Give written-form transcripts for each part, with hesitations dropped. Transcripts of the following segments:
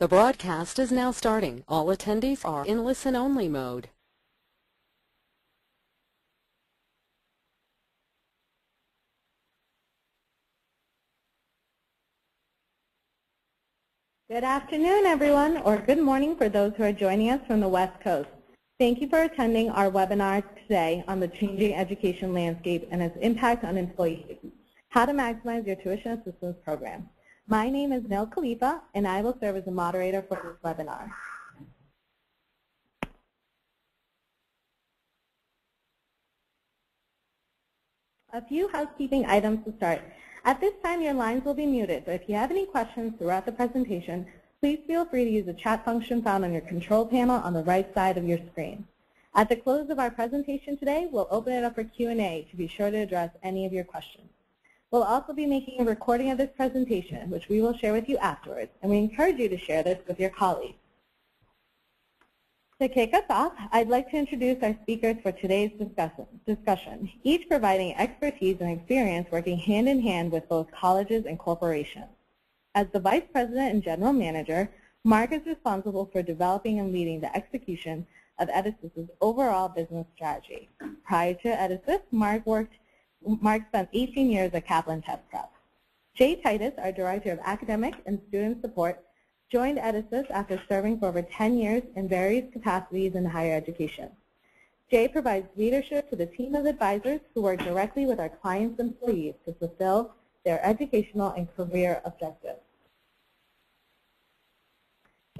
The broadcast is now starting. All attendees are in listen-only mode. Good afternoon, everyone, or good morning for those who are joining us from the West Coast. Thank you for attending our webinar today on the changing education landscape and its impact on employees, how to maximize your tuition assistance program. My name is Nil Khalifa, and I will serve as the moderator for this webinar. A few housekeeping items to start. At this time, your lines will be muted, so if you have any questions throughout the presentation, please feel free to use the chat function found on your control panel on the right side of your screen. At the close of our presentation today, we'll open it up for Q&A to be sure to address any of your questions. We'll also be making a recording of this presentation, which we will share with you afterwards, and we encourage you to share this with your colleagues. To kick us off, I'd like to introduce our speakers for today's discussion, each providing expertise and experience working hand in hand with both colleges and corporations. As the Vice President and General Manager, Mark is responsible for developing and leading the execution of Edisys' overall business strategy. Prior to Edisys, Mark spent 18 years at Kaplan Test Prep. Jay Titus, our Director of Academic and Student Support, joined Edisys after serving for over 10 years in various capacities in higher education. Jay provides leadership to the team of advisors who work directly with our clients' employees to fulfill their educational and career objectives.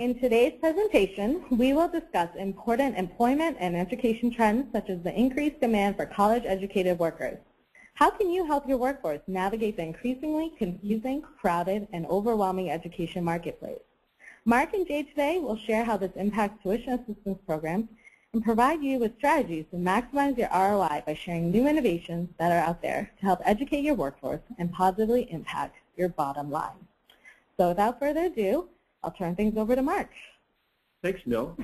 In today's presentation, we will discuss important employment and education trends such as the increased demand for college-educated workers. How can you help your workforce navigate the increasingly confusing, crowded, and overwhelming education marketplace? Mark and Jay today will share how this impacts tuition assistance programs and provide you with strategies to maximize your ROI by sharing new innovations that are out there to help educate your workforce and positively impact your bottom line. So without further ado, I'll turn things over to Mark. Thanks, Nil.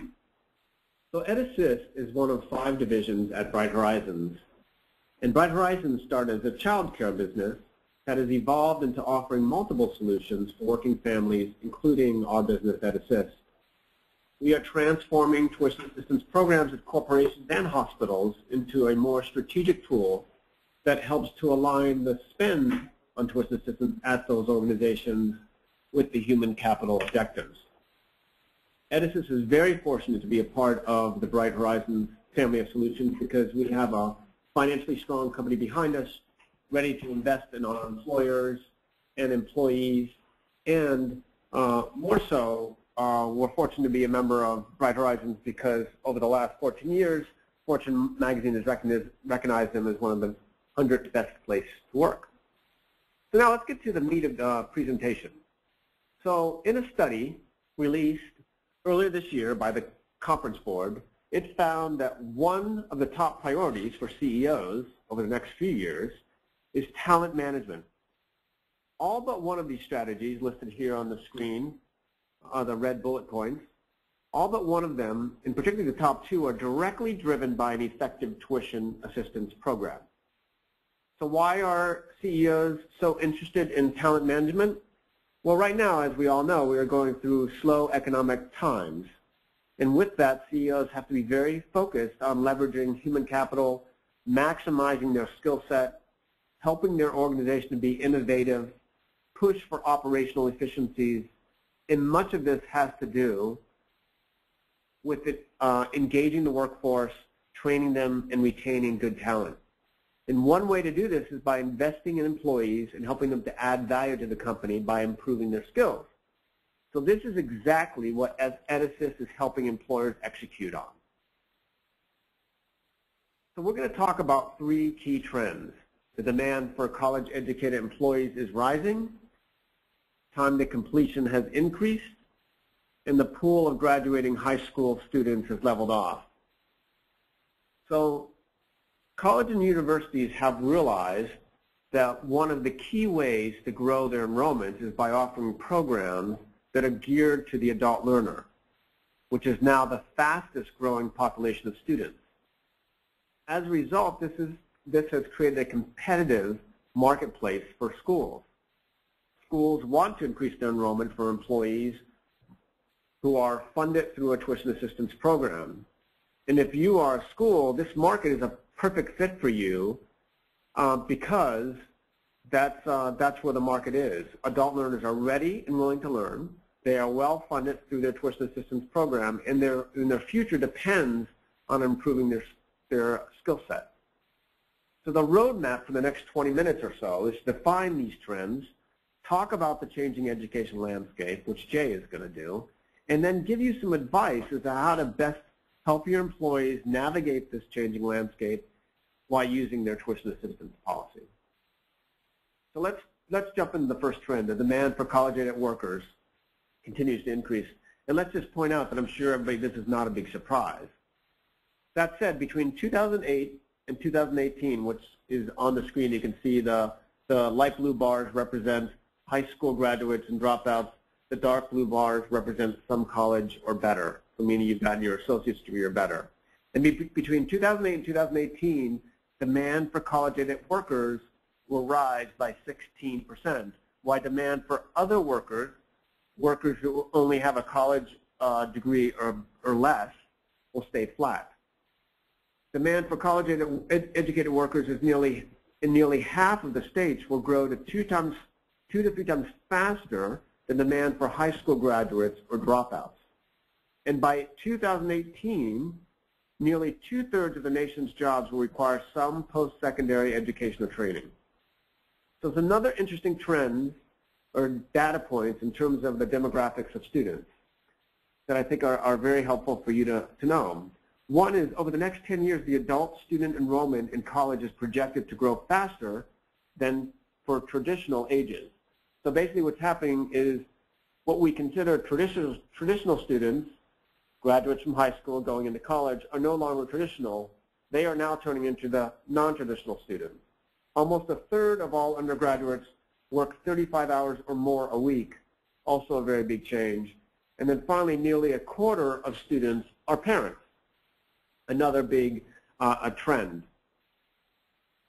So Edisys is one of 5 divisions at Bright Horizons. And Bright Horizons started as a child care business that has evolved into offering multiple solutions for working families, including our business Edisys. We are transforming tuition assistance programs at corporations and hospitals into a more strategic tool that helps to align the spend on tuition assistance at those organizations with the human capital objectives. Edisys is very fortunate to be a part of the Bright Horizons family of solutions because we have a financially strong company behind us ready to invest in our employers and employees, and more so, we're fortunate to be a member of Bright Horizons because over the last 14 years, Fortune magazine has recognized them as one of the 100 best places to work. So now let's get to the meat of the presentation. So in a study released earlier this year by the Conference Board, it found that one of the top priorities for CEOs over the next few years is talent management. All but one of these strategies listed here on the screen are the red bullet points. All but one of them, and particularly the top 2, are directly driven by an effective tuition assistance program. So why are CEOs so interested in talent management? Well, right now, as we all know, we are going through slow economic times. And with that, CEOs have to be very focused on leveraging human capital, maximizing their skill set, helping their organization to be innovative, push for operational efficiencies, and much of this has to do with engaging the workforce, training them, and retaining good talent. And one way to do this is by investing in employees and helping them to add value to the company by improving their skills. So this is exactly what Edisys is helping employers execute on. So we're going to talk about 3 key trends. The demand for college-educated employees is rising, time to completion has increased, and the pool of graduating high school students has leveled off. So college and universities have realized that one of the key ways to grow their enrollment is by offering programs that are geared to the adult learner, which is now the fastest growing population of students. As a result, this has created a competitive marketplace for schools. Schools want to increase their enrollment for employees who are funded through a tuition assistance program. And if you are a school, this market is a perfect fit for you because that's where the market is. Adult learners are ready and willing to learn. They are well funded through their tuition assistance program, and their future depends on improving their skill set. So the roadmap for the next 20 minutes or so is to define these trends, talk about the changing education landscape, which Jay is going to do, and then give you some advice as to how to best help your employees navigate this changing landscape while using their tuition assistance policy. So let's jump into the first trend. The demand for college-age workers continues to increase. And let's just point out that I'm sure everybody, this is not a big surprise. That said, between 2008 and 2018, which is on the screen, you can see the light blue bars represent high school graduates and dropouts. The dark blue bars represent some college or better, so meaning you've gotten your associate's degree or better. And between 2008 and 2018, demand for college-age workers will rise by 16%, while demand for other workers who only have a college degree or less, will stay flat. Demand for college-educated workers is in nearly half of the states will grow to 2 to 3 times faster than demand for high school graduates or dropouts. And by 2018, nearly 2/3 of the nation's jobs will require some post-secondary education or training. So it's another interesting trend or data points in terms of the demographics of students that I think are very helpful for you to know. One is, over the next 10 years, the adult student enrollment in college is projected to grow faster than for traditional ages. So basically what's happening is what we consider traditional students, graduates from high school going into college, are no longer traditional. They are now turning into the non-traditional students. Almost 1/3 of all undergraduates work 35 hours or more a week, also a very big change. And then finally, nearly 1/4 of students are parents, another big trend.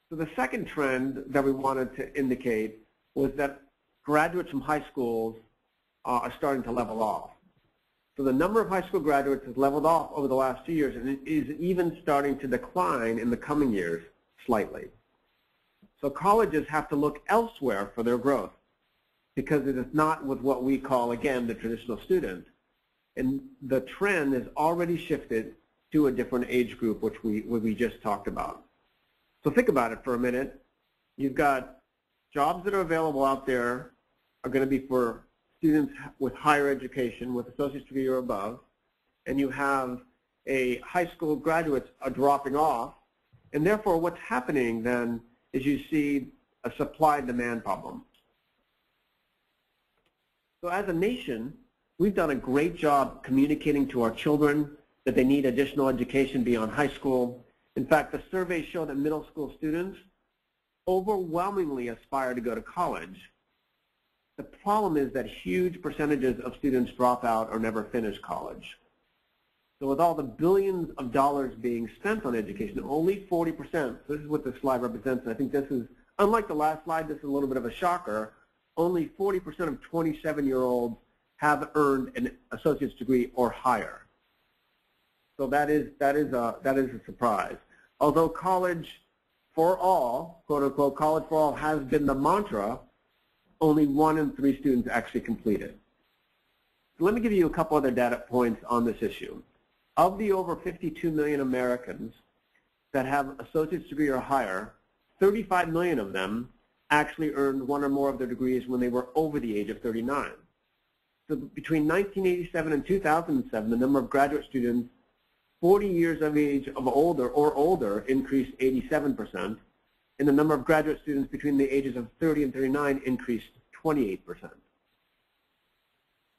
So the second trend that we wanted to indicate was that graduates from high schools are starting to level off. So the number of high school graduates has leveled off over the last 2 years, and it is even starting to decline in the coming years slightly. So colleges have to look elsewhere for their growth because it is not with what we call, again, the traditional student. And the trend has already shifted to a different age group, which we just talked about. So think about it for a minute. You've got jobs that are available out there are going to be for students with higher education, with associate's degree or above, and you have a high school graduates are dropping off, and therefore what's happening then is you see a supply and demand problem. So as a nation, we've done a great job communicating to our children that they need additional education beyond high school. In fact, the surveys show that middle school students overwhelmingly aspire to go to college. The problem is that huge percentages of students drop out or never finish college. So with all the billions of dollars being spent on education, only 40%, this is what this slide represents, and I think this is, unlike the last slide, this is a little bit of a shocker, only 40% of 27-year-olds have earned an associate's degree or higher. So that is a surprise. Although college for all, quote unquote, college for all has been the mantra, only 1 in 3 students actually complete it. So let me give you a couple other data points on this issue. Of the over 52 million Americans that have associate's degree or higher, 35 million of them actually earned 1 or more of their degrees when they were over the age of 39. So between 1987 and 2007, the number of graduate students 40 years of age of older increased 87%, and the number of graduate students between the ages of 30 and 39 increased 28%.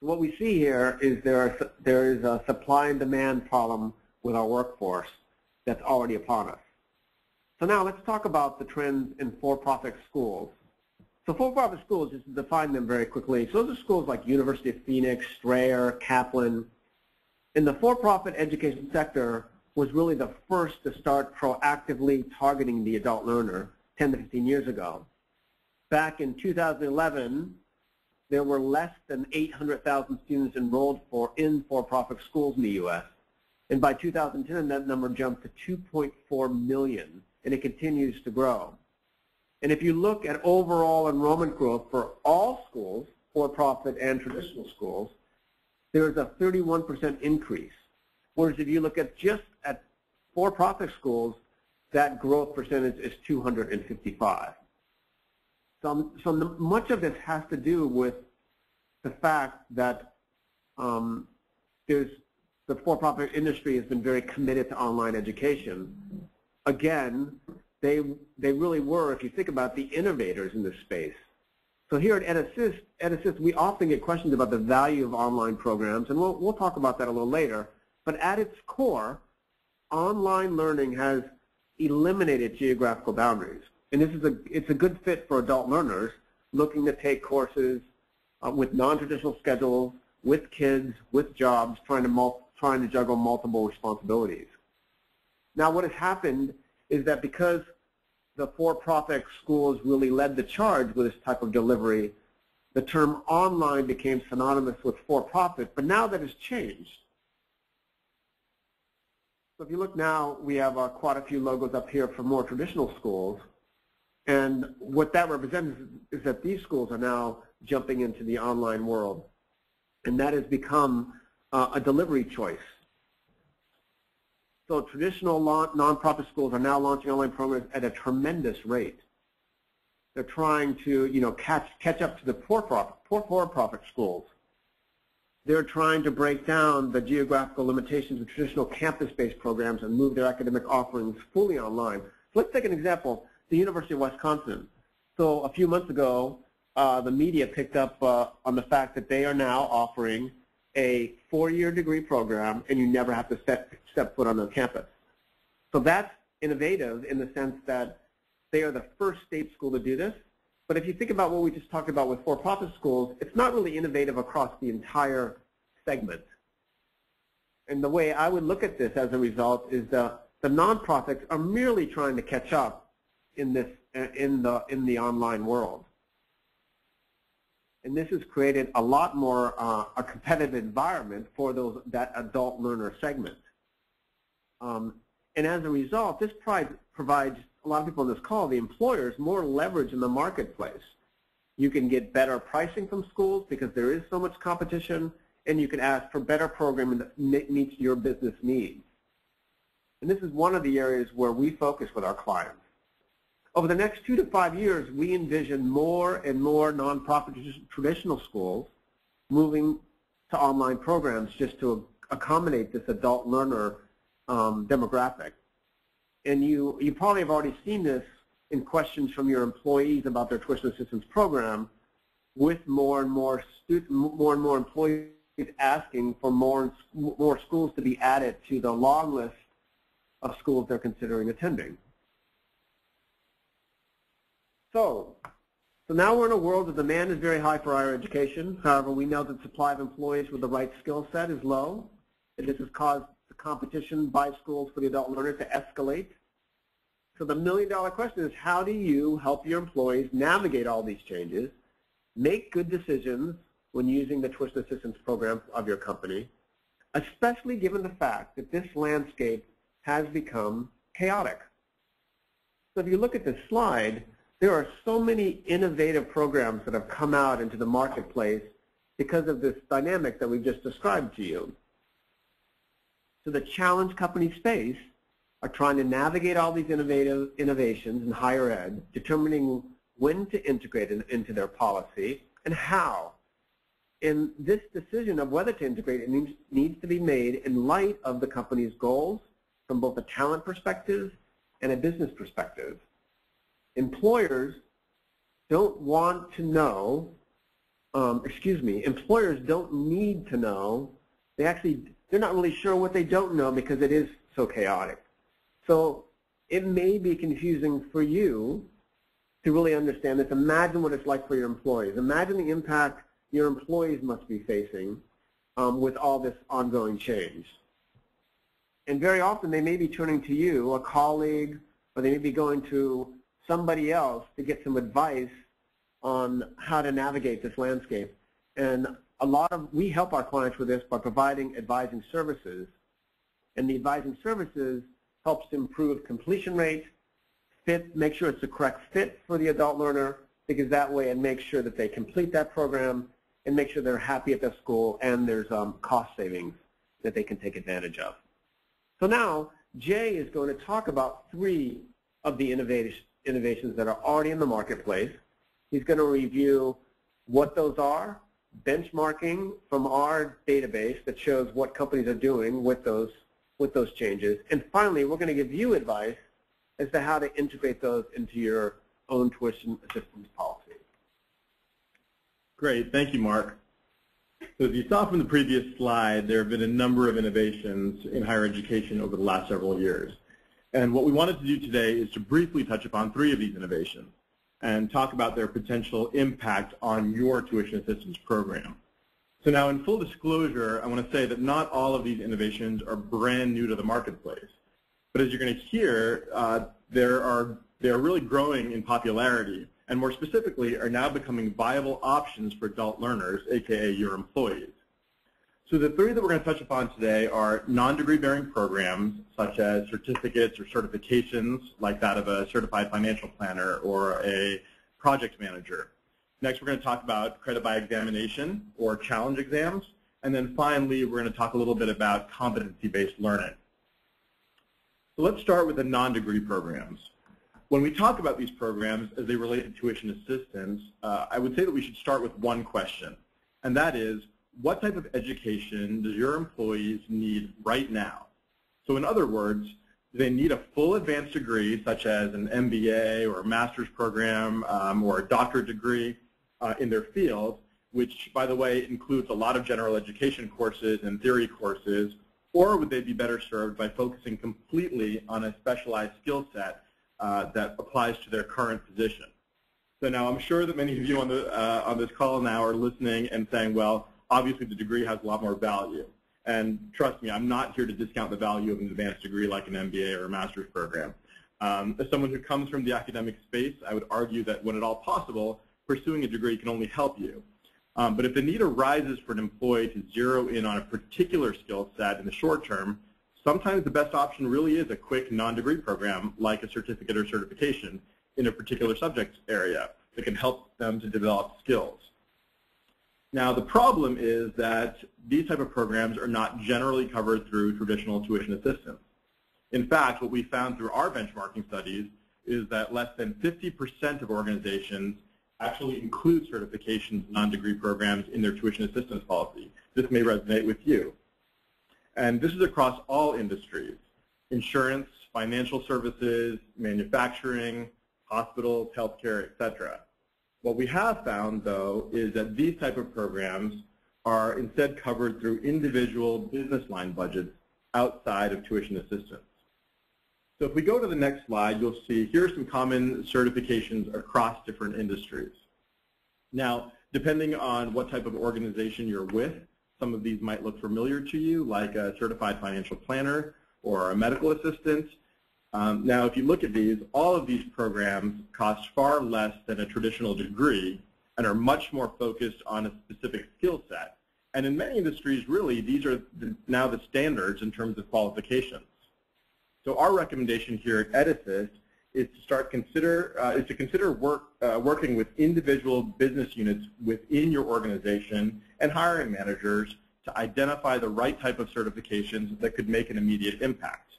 What we see here is there is a supply and demand problem with our workforce that's already upon us. So now let's talk about the trends in for-profit schools. So for-profit schools, just to define them very quickly, so those are schools like University of Phoenix, Strayer, Kaplan. In the for-profit education sector was really the first to start proactively targeting the adult learner 10 to 15 years ago. Back in 2011, there were less than 800,000 students enrolled in for-profit schools in the U.S. And by 2010, that number jumped to 2.4 million, and it continues to grow. And if you look at overall enrollment growth for all schools, for-profit and traditional schools, there is a 31% increase. Whereas if you look at just at for-profit schools, that growth percentage is 255. So much of this has to do with the fact that the for-profit industry has been very committed to online education. Again, they really were, if you think about the innovators in this space. So here at EdAssist, we often get questions about the value of online programs, and we'll talk about that a little later. But at its core, online learning has eliminated geographical boundaries. And it's a good fit for adult learners looking to take courses with non-traditional schedules, with kids, with jobs, trying to juggle multiple responsibilities. Now what has happened is that because the for-profit schools really led the charge with this type of delivery, the term online became synonymous with for-profit, but now that has changed. So if you look now, we have quite a few logos up here for more traditional schools. And what that represents is that these schools are now jumping into the online world. And that has become a delivery choice. So traditional nonprofit schools are now launching online programs at a tremendous rate. They're trying to, catch up to the for-profit schools. They're trying to break down the geographical limitations of traditional campus-based programs and move their academic offerings fully online. So let's take an example, the University of Wisconsin. So a few months ago, the media picked up on the fact that they are now offering a 4-year degree program, and you never have to step foot on their campus. So that's innovative in the sense that they are the first state school to do this. But if you think about what we just talked about with for-profit schools, it's not really innovative across the entire segment. And the way I would look at this as a result is the nonprofits are merely trying to catch up in the online world. And this has created a lot more a competitive environment for that adult learner segment. And as a result, this provides a lot of people on this call, the employers, more leverage in the marketplace. You can get better pricing from schools because there is so much competition, and you can ask for better programming that meets your business needs. And this is one of the areas where we focus with our clients. Over the next 2 to 5 years, we envision more and more nonprofit traditional schools moving to online programs just to accommodate this adult learner demographic. And you probably have already seen this in questions from your employees about their tuition assistance program, with more and more employees asking for more schools to be added to the long list of schools they're considering attending. So now we're in a world where demand is very high for higher education. However, we know that the supply of employees with the right skill set is low. And this has caused the competition by schools for the adult learner to escalate. So the million-dollar question is, how do you help your employees navigate all these changes, make good decisions when using the tuition assistance program of your company, especially given the fact that this landscape has become chaotic? So if you look at this slide, there are so many innovative programs that have come out into the marketplace because of this dynamic that we've just described to you. So the challenge companies face are trying to navigate all these innovations in higher ed, determining when to integrate it into their policy and how. And this decision of whether to integrate it needs to be made in light of the company's goals from both a talent perspective and a business perspective. Employers don't want to know, employers don't need to know. They're not really sure what they don't know because it is so chaotic. So it may be confusing for you to really understand this. Imagine what it's like for your employees. Imagine the impact your employees must be facing with all this ongoing change. And very often they may be turning to you, a colleague, or they may be going to somebody else to get some advice on how to navigate this landscape. And we help our clients with this by providing advising services. And the advising services helps to improve completion rate, make sure it's the correct fit for the adult learner, because that way it makes sure that they complete that program and make sure they're happy at their school, and there's cost savings that they can take advantage of. So now, Jay is going to talk about 3 of the innovations that are already in the marketplace. He's going to review what those are, benchmarking from our database that shows what companies are doing with those changes, and finally, we're going to give you advice as to how to integrate those into your own tuition assistance policy. Great, thank you, Mark. So as you saw from the previous slide, there have been a number of innovations in higher education over the last several years. And what we wanted to do today is to briefly touch upon 3 of these innovations and talk about their potential impact on your tuition assistance program. So now, in full disclosure, I want to say that not all of these innovations are brand new to the marketplace. But as you're going to hear, they're really growing in popularity, and more specifically are now becoming viable options for adult learners, aka your employees. So the 3 that we're going to touch upon today are non-degree bearing programs such as certificates or certifications like that of a certified financial planner or a project manager. Next, we're going to talk about credit by examination or challenge exams, and then finally we're going to talk a little bit about competency-based learning. So let's start with the non-degree programs. When we talk about these programs as they relate to tuition assistance, I would say that we should start with one question, and that is, what type of education does your employees need right now? So in other words, do they need a full advanced degree such as an MBA or a master's program or a doctorate degree in their field, which by the way includes a lot of general education courses and theory courses, or would they be better served by focusing completely on a specialized skill set that applies to their current position? So now I'm sure that many of you on this call now are listening and saying, well, obviously the degree has a lot more value. And trust me, I'm not here to discount the value of an advanced degree like an MBA or a master's program. As someone who comes from the academic space, I would argue that when at all possible, pursuing a degree can only help you. But if the need arises for an employee to zero in on a particular skill set in the short term, sometimes the best option really is a quick non-degree program like a certificate or certification in a particular subject area that can help them to develop skills. Now, the problem is that these type of programs are not generally covered through traditional tuition assistance. In fact, what we found through our benchmarking studies is that less than 50% of organizations actually include certifications non-degree programs in their tuition assistance policy. This may resonate with you. And this is across all industries: insurance, financial services, manufacturing, hospitals, healthcare, etc. What we have found, though, is that these type of programs are instead covered through individual business line budgets outside of tuition assistance. So if we go to the next slide, you'll see here are some common certifications across different industries. Now, depending on what type of organization you're with, some of these might look familiar to you, like a certified financial planner or a medical assistant. Now, if you look at these, all of these programs cost far less than a traditional degree and are much more focused on a specific skill set. And in many industries, really, these are now the standards in terms of qualifications. So our recommendation here at Edisys is to consider working with individual business units within your organization and hiring managers to identify the right type of certifications that could make an immediate impact.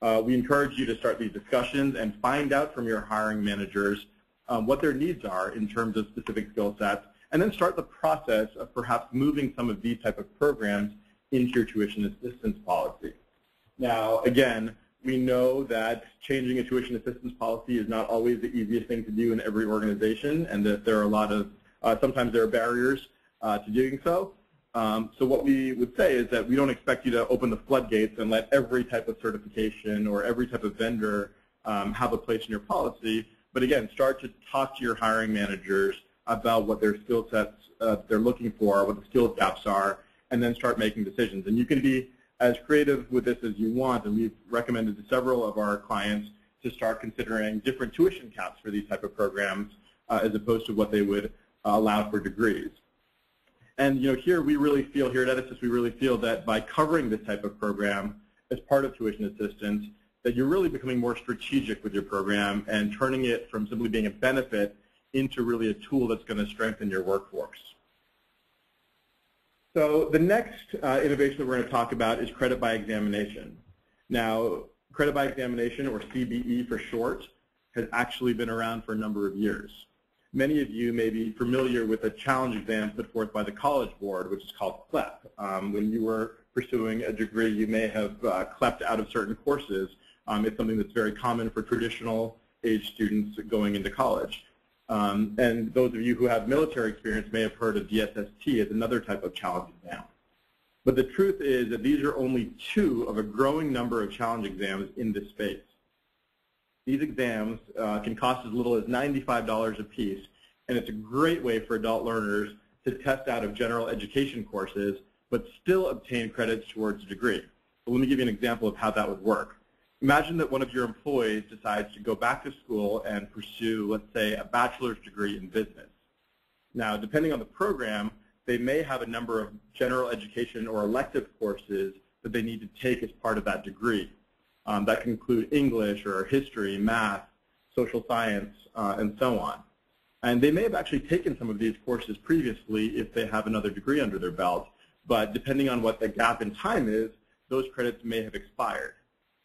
We encourage you to start these discussions and find out from your hiring managers what their needs are in terms of specific skill sets, and then start the process of perhaps moving some of these type of programs into your tuition assistance policy. Now, again, we know that changing a tuition assistance policy is not always the easiest thing to do in every organization, and that there are a lot of, sometimes there are barriers to doing so. So what we would say is that we don't expect you to open the floodgates and let every type of certification or every type of vendor have a place in your policy. But again, start to talk to your hiring managers about what their skill sets they're looking for, what the skill gaps are, and then start making decisions. And you can be as creative with this as you want, and we've recommended to several of our clients to start considering different tuition caps for these type of programs as opposed to what they would allow for degrees. And here we really feel, here at Edisys, we really feel that by covering this type of program as part of tuition assistance, that you're really becoming more strategic with your program and turning it from simply being a benefit into really a tool that's going to strengthen your workforce. So the next innovation that we're going to talk about is credit by examination. Now, credit by examination, or CBE for short, has actually been around for a number of years. Many of you may be familiar with a challenge exam put forth by the College Board, which is called CLEP. When you were pursuing a degree, you may have CLEP'd out of certain courses. It's something that's very common for traditional age students going into college. And those of you who have military experience may have heard of DSST as another type of challenge exam. But the truth is that these are only two of a growing number of challenge exams in this space. These exams can cost as little as $95 a piece, and it's a great way for adult learners to test out of general education courses, but still obtain credits towards a degree. So let me give you an example of how that would work. Imagine that one of your employees decides to go back to school and pursue, let's say, a bachelor's degree in business. Now, depending on the program, they may have a number of general education or elective courses that they need to take as part of that degree. That can include English or history, math, social science, and so on. And they may have actually taken some of these courses previously if they have another degree under their belt, but depending on what the gap in time is, those credits may have expired.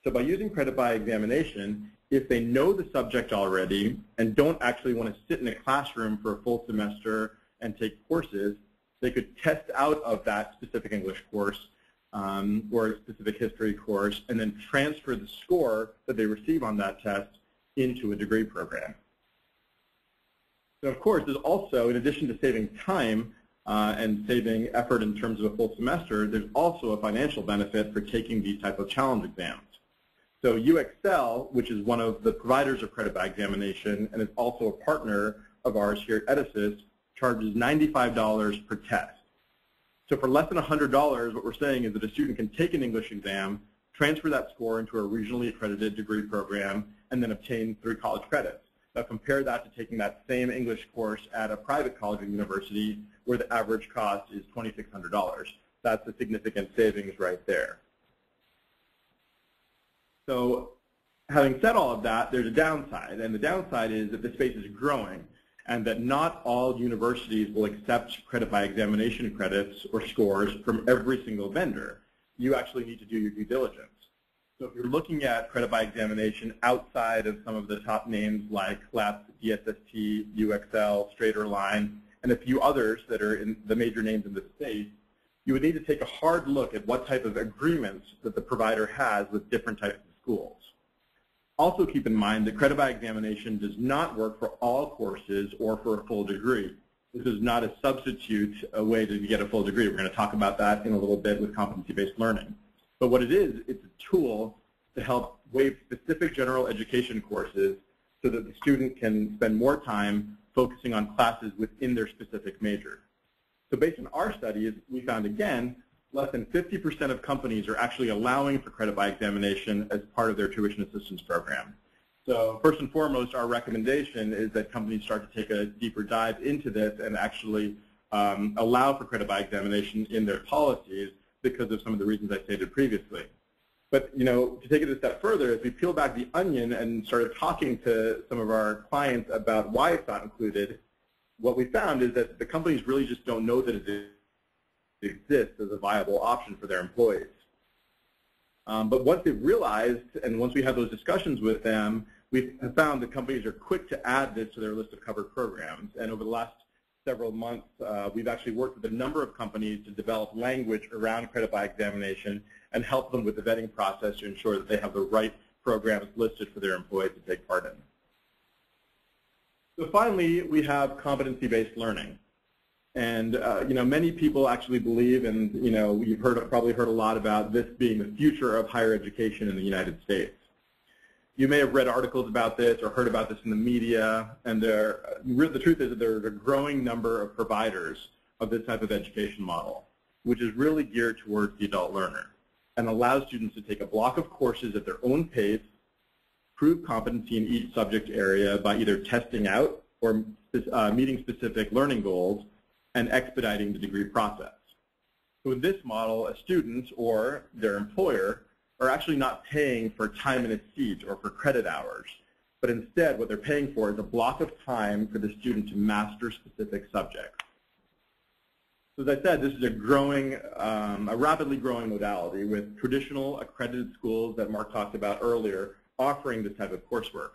So by using credit by examination, if they know the subject already and don't actually want to sit in a classroom for a full semester and take courses, they could test out of that specific English course or a specific history course, and then transfer the score that they receive on that test into a degree program. So of course, there's also, in addition to saving time and saving effort in terms of a full semester, there's also a financial benefit for taking these type of challenge exams. So UExcel, which is one of the providers of credit by examination and is also a partner of ours here at Edisys, charges $95 per test. So for less than $100, what we're saying is that a student can take an English exam, transfer that score into a regionally accredited degree program, and then obtain 3 college credits. Now compare that to taking that same English course at a private college or university where the average cost is $2,600. That's a significant savings right there. So having said all of that, there's a downside, and the downside is that the space is growing, and that not all universities will accept credit by examination credits or scores from every single vendor. You actually need to do your due diligence. So if you're looking at credit by examination outside of some of the top names like CLEP, DSST, UExcel, StraighterLine, and a few others that are in the major names in the space, you would need to take a hard look at what type of agreements that the provider has with different types of schools. Also keep in mind that credit by examination does not work for all courses or for a full degree. This is not a substitute, a way to get a full degree. We're going to talk about that in a little bit with competency-based learning. But what it is, it's a tool to help waive specific general education courses so that the student can spend more time focusing on classes within their specific major. So based on our studies, we found, again, less than 50% of companies are actually allowing for credit by examination as part of their tuition assistance program. So first and foremost, our recommendation is that companies start to take a deeper dive into this and actually allow for credit by examination in their policies because of some of the reasons I stated previously. But to take it a step further, as we peel back the onion and started talking to some of our clients about why it's not included, what we found is that the companies really just don't know that it exists as a viable option for their employees. But once they've realized, and once we have those discussions with them, we have found that companies are quick to add this to their list of covered programs. And over the last several months, we've actually worked with a number of companies to develop language around credit by examination and help them with the vetting process to ensure that they have the right programs listed for their employees to take part in. So finally, we have competency-based learning. And many people actually believe, and you've probably heard a lot about this being the future of higher education in the United States. You may have read articles about this or heard about this in the media, and the truth is that there's a growing number of providers of this type of education model, which is really geared towards the adult learner and allows students to take a block of courses at their own pace, prove competency in each subject area by either testing out or meeting specific learning goals, and expediting the degree process. So in this model, a student or their employer are actually not paying for time in a seat or for credit hours, but instead what they're paying for is a block of time for the student to master specific subjects. So as I said, this is a rapidly growing modality with traditional accredited schools that Mark talked about earlier offering this type of coursework.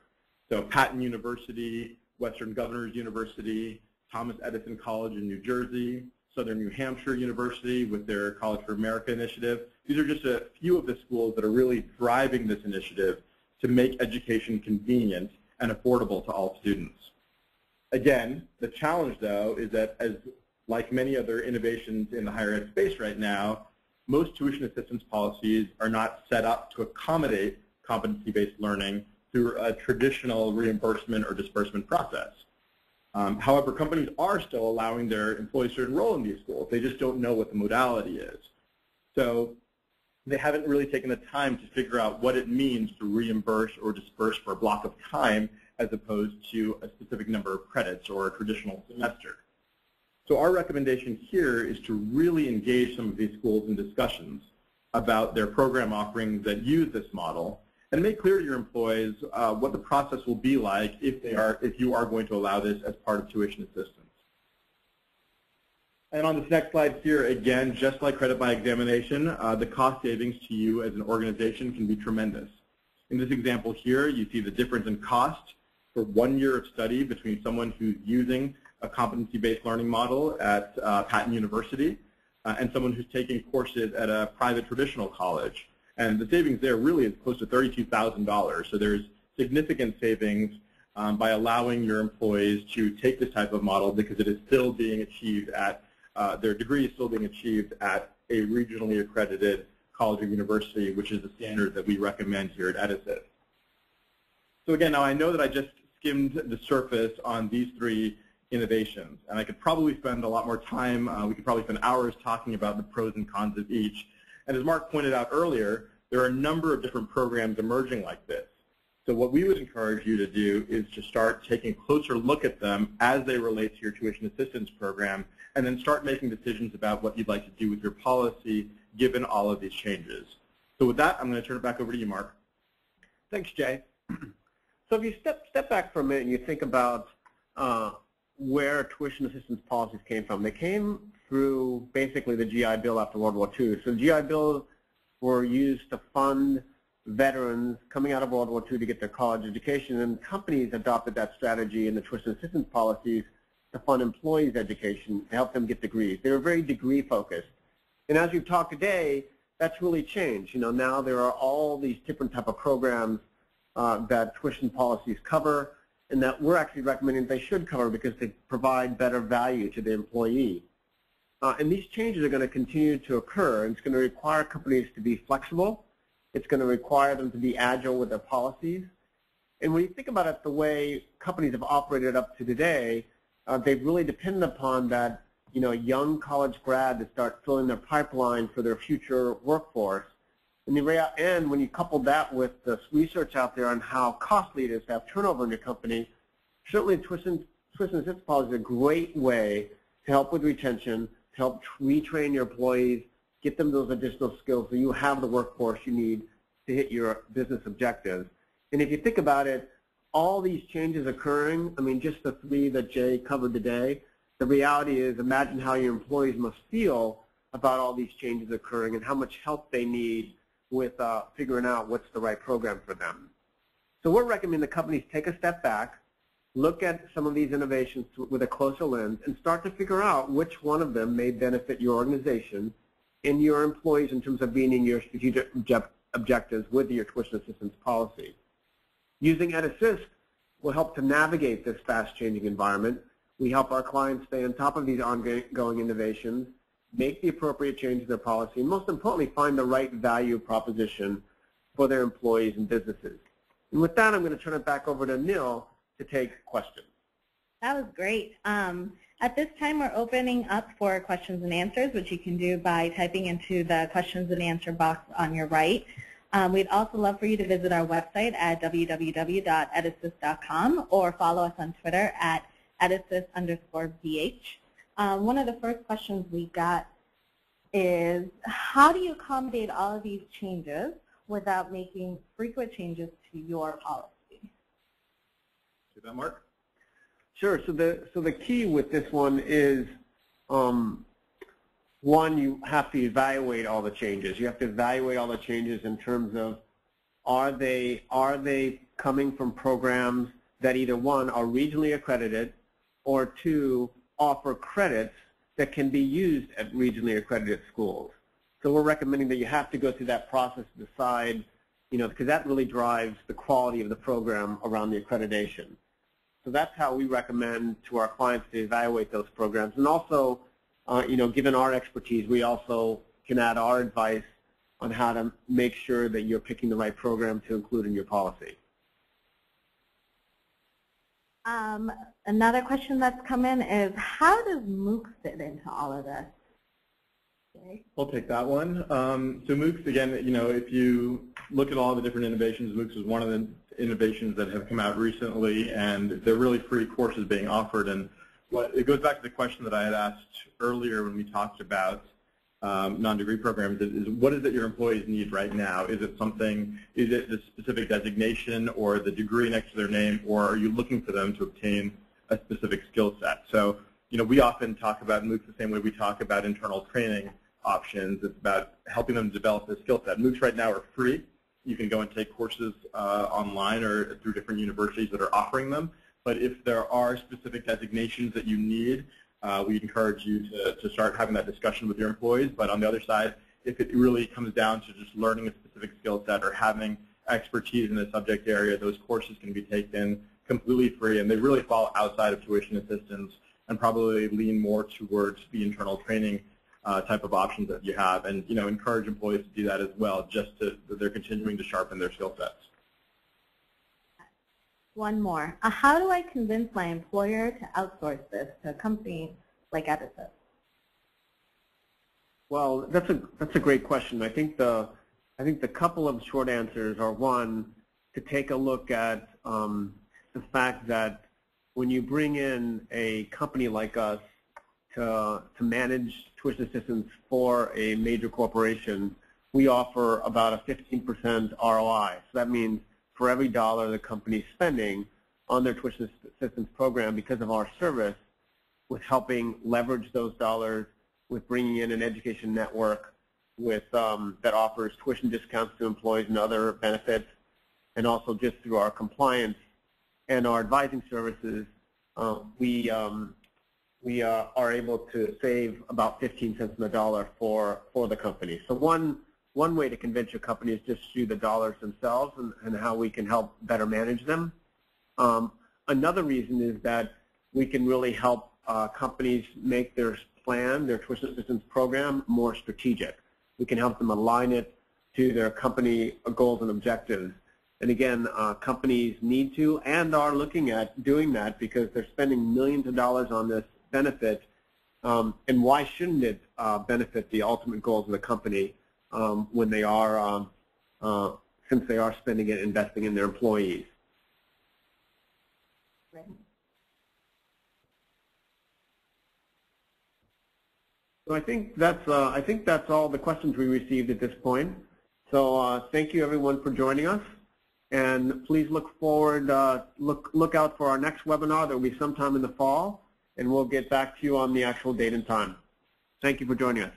So Patton University, Western Governors University, Thomas Edison College in New Jersey, Southern New Hampshire University with their College for America initiative. These are just a few of the schools that are really driving this initiative to make education convenient and affordable to all students. Again, the challenge, though, is that like many other innovations in the higher ed space right now, most tuition assistance policies are not set up to accommodate competency-based learning through a traditional reimbursement or disbursement process. However, companies are still allowing their employees to enroll in these schools. They just don't know what the modality is. So they haven't really taken the time to figure out what it means to reimburse or disperse for a block of time as opposed to a specific number of credits or a traditional semester. So our recommendation here is to really engage some of these schools in discussions about their program offerings that use this model and make clear to your employees what the process will be like if you are going to allow this as part of tuition assistance. And on this next slide here, again, just like credit by examination, the cost savings to you as an organization can be tremendous. In this example here, you see the difference in cost for 1 year of study between someone who's using a competency-based learning model at Patton University and someone who's taking courses at a private traditional college. And the savings there really is close to $32,000. So there's significant savings by allowing your employees to take this type of model because it is still being achieved at, their degree is still being achieved at a regionally accredited college or university, which is the standard that we recommend here at Edison. So again, now I know that I just skimmed the surface on these three innovations, and I could probably spend a lot more time, we could probably spend hours talking about the pros and cons of each. And as Mark pointed out earlier, there are a number of different programs emerging like this. So what we would encourage you to do is to start taking a closer look at them as they relate to your tuition assistance program, and then start making decisions about what you'd like to do with your policy given all of these changes. So with that, I'm going to turn it back over to you, Mark. Thanks, Jay. So if you step back for a minute and you think about where tuition assistance policies came from, they came through basically the GI Bill after World War II. So the GI Bill were used to fund veterans coming out of World War II to get their college education, and companies adopted that strategy in the tuition assistance policies to fund employees' education to help them get degrees. They were very degree focused. And as we've talked today, that's really changed. You know, now there are all these different type of programs that tuition policies cover, and that we're actually recommending they should cover because they provide better value to the employee. And these changes are going to continue to occur, and it's going to require companies to be flexible. It's going to require them to be agile with their policies. And when you think about it, the way companies have operated up to today, they've really depended upon that, you know, young college grad to start filling their pipeline for their future workforce. And when you couple that with the research out there on how costly it is to have turnover in your company, certainly tuition assistance policy is a great way to help with retention, to help retrain your employees, get them those additional skills so you have the workforce you need to hit your business objectives. And if you think about it, all these changes occurring, I mean, just the three that Jay covered today, the reality is imagine how your employees must feel about all these changes occurring and how much help they need with figuring out what's the right program for them. So we're recommending the companies take a step back, look at some of these innovations with a closer lens, and start to figure out which one of them may benefit your organization and your employees in terms of meeting your strategic objectives with your tuition assistance policy. Using EdAssist will help to navigate this fast-changing environment. We help our clients stay on top of these ongoing innovations, make the appropriate change in their policy, and most importantly, find the right value proposition for their employees and businesses. And with that, I'm going to turn it back over to Neil to take questions. That was great. At this time, we're opening up for questions and answers, which you can do by typing into the questions and answer box on your right. We'd also love for you to visit our website at www.edassist.com or follow us on Twitter at @edasys_BH. One of the first questions we got is, how do you accommodate all of these changes without making frequent changes to your policy? See that, Mark? Sure. So the key with this one is, one, you have to evaluate all the changes. You have to evaluate all the changes in terms of, are they coming from programs that either, one, are regionally accredited, or two, offer credits that can be used at regionally accredited schools. So we're recommending that you have to go through that process to decide, because that really drives the quality of the program around the accreditation. So that's how we recommend to our clients to evaluate those programs. And also, given our expertise, we also can add our advice on how to make sure that you're picking the right program to include in your policy. Another question that's come in is, how does MOOCs fit into all of this? Okay. I'll take that one. So MOOCs, again, if you look at all the different innovations, MOOCs is one of the innovations that have come out recently, and they're really free courses being offered. And it goes back to the question that I had asked earlier when we talked about non-degree programs, is what is it your employees need right now? Is it the specific designation or the degree next to their name, or are you looking for them to obtain a specific skill set? So, we often talk about MOOCs the same way we talk about internal training options. It's about helping them develop their skill set. MOOCs right now are free. You can go and take courses online or through different universities that are offering them. But if there are specific designations that you need, we encourage you to start having that discussion with your employees. But on the other side, if it really comes down to just learning a specific skill set or having expertise in a subject area, those courses can be taken completely free, and they really fall outside of tuition assistance and probably lean more towards the internal training type of options that you have. And encourage employees to do that as well, just that they're continuing to sharpen their skill sets. One more. How do I convince my employer to outsource this to a company like Edasys? Well, that's a great question. I think the couple of short answers are, one, to take a look at the fact that when you bring in a company like us to manage tuition assistance for a major corporation, we offer about a 15% ROI. So that means for every dollar the company's spending on their tuition assistance program, because of our service, with helping leverage those dollars, with bringing in an education network with that offers tuition discounts to employees and other benefits, and also just through our compliance and our advising services, we are able to save about 15 cents on the dollar for the company. So one way to convince your company is just through the dollars themselves and how we can help better manage them. Another reason is that we can really help companies make their tuition assistance program, more strategic. We can help them align it to their company goals and objectives. And again, companies need to and are looking at doing that because they're spending millions of dollars on this benefit. And why shouldn't it benefit the ultimate goals of the company when they are, since they are spending it, investing in their employees? Right. So I think that's all the questions we received at this point. So thank you everyone for joining us, and please look forward, look out for our next webinar that will be sometime in the fall, and we'll get back to you on the actual date and time. Thank you for joining us.